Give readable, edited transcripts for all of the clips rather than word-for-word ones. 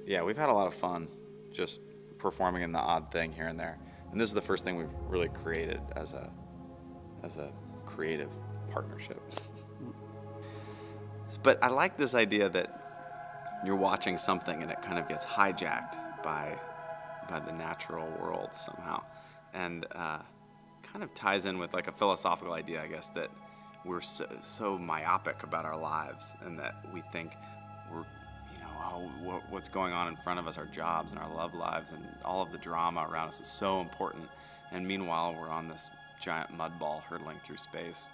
Yeah, we've had a lot of fun just performing in the odd thing here and there. And this is the first thing we've really created as a creative partnership. But I like this idea that you're watching something and it kind of gets hijacked by the natural world somehow. And kind of ties in with like a philosophical idea, I guess, that we're so myopic about our lives, and that we think we're, what's going on in front of us, our jobs and our love lives and all of the drama around us is so important. And meanwhile, we're on this giant mud ball hurtling through space.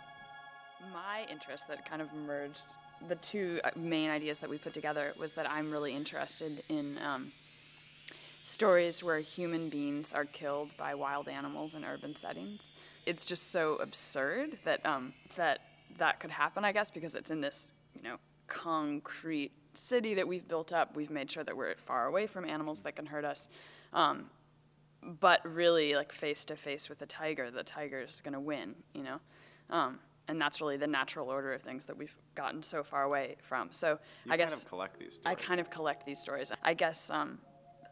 My interest that kind of merged the two main ideas that we put together was that I'm really interested in stories where human beings are killed by wild animals in urban settings. It's just so absurd that that could happen, I guess, because it's in this, concrete city that we've built up. We've made sure that we're far away from animals that can hurt us. But really, like, face to face with the tiger's going to win, and that's really the natural order of things that we've gotten so far away from. So I guess kind of collect these stories. I kind of collect these stories. I guess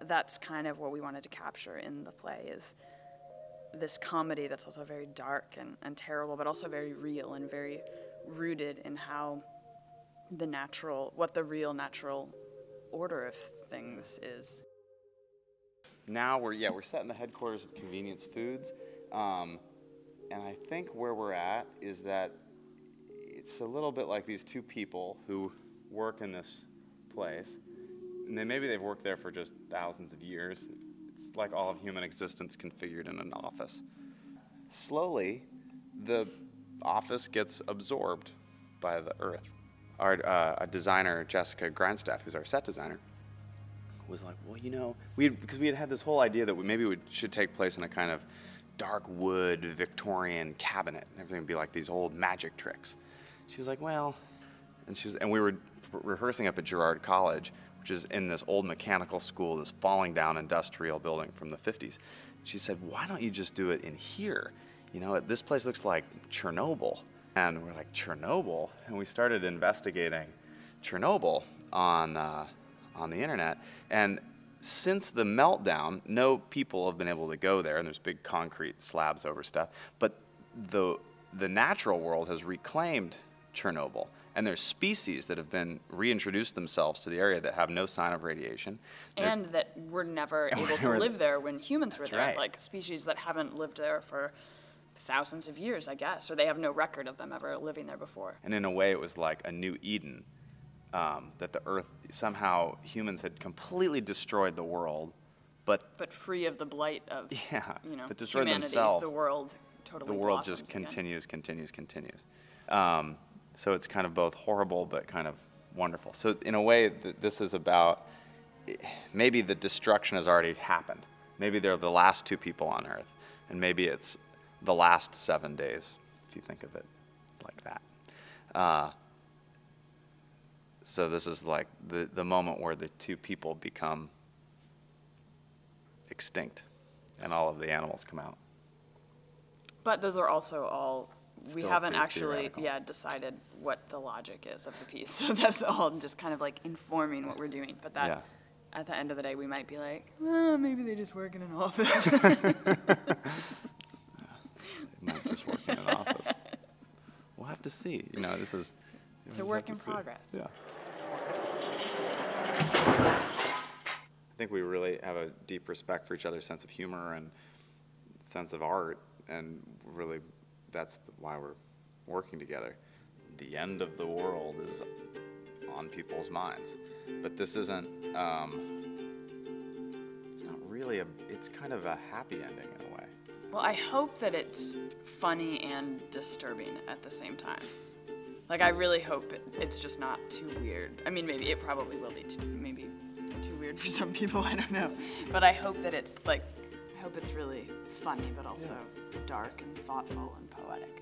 that's kind of what we wanted to capture in the play, is this comedy that's also very dark and terrible, but also very real and very rooted in how what the real natural order of things is. Now we're set in the headquarters of Convenience Foods, and I think where we're at is that it's a little bit like these two people who work in this place, and maybe they've worked there for just thousands of years. It's like all of human existence configured in an office. Slowly, the office gets absorbed by the earth. Our designer, Jessica Grindstaff, who's our set designer, was like, well, because we had this whole idea that maybe it should take place in a kind of dark wood Victorian cabinet, and everything would be like these old magic tricks. She was like, well, and we were rehearsing up at Girard College, which is in this old mechanical school, this falling down industrial building from the 50s. She said, why don't you just do it in here? This place looks like Chernobyl. And we're like, Chernobyl? And we started investigating Chernobyl on the internet. And since the meltdown, no people have been able to go there, and there's big concrete slabs over stuff. But the natural world has reclaimed Chernobyl. And there's species that have been reintroduced themselves to the area that have no sign of radiation. And that were never able to live there when humans were there. Right. Like species that haven't lived there for thousands of years, I guess, or they have no record of them ever living there before. And in a way, it was like a new Eden, that the earth, somehow humans had completely destroyed the world, but free of the blight of but destroyed humanity, themselves. The world totally The world blossoms just again. continues. So it's kind of both horrible but kind of wonderful. So in a way, this is about, maybe the destruction has already happened. Maybe they're the last two people on Earth, and maybe it's the last 7 days, if you think of it like that. So this is like the moment where the two people become extinct and all of the animals come out. But those are also all, we Still haven't pretty actually theoretical. decided what the logic is of the piece. So that's all just kind of like informing what we're doing. But that, at the end of the day, we might be like, well, maybe they just work in an office. They might just work in an office. We'll have to see. It's a work in progress. Yeah. I think we really have a deep respect for each other's sense of humor and sense of art, and really that's why we're working together. The end of the world is on people's minds, but this isn't, it's not really it's kind of a happy ending in a way. Well, I hope that it's funny and disturbing at the same time. Like, I really hope it's just not too weird. I mean, maybe it probably will be too weird for some people, I don't know. But I hope that it's like, I hope it's really funny, but also dark and thoughtful and poetic.